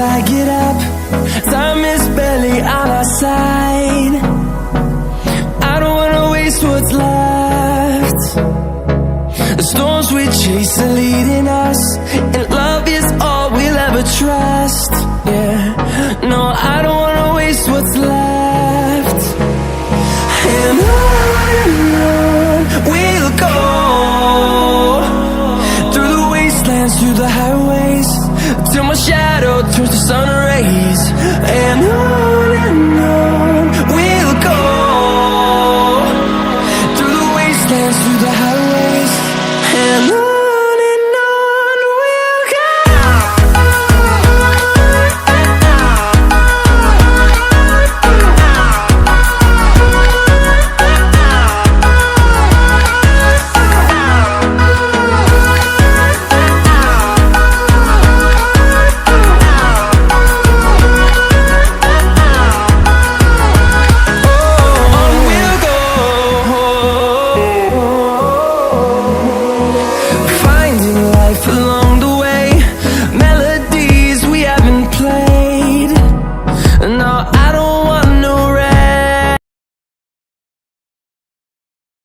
I get up. Time is barely on our side. I don't wanna waste what's left. The storms we chase are leading us, and love is all we'll ever trust. Yeah, no, I don't wanna waste what's left. And on we'll go, through the wastelands, through the highways, till my shadow turns to sun rays. And on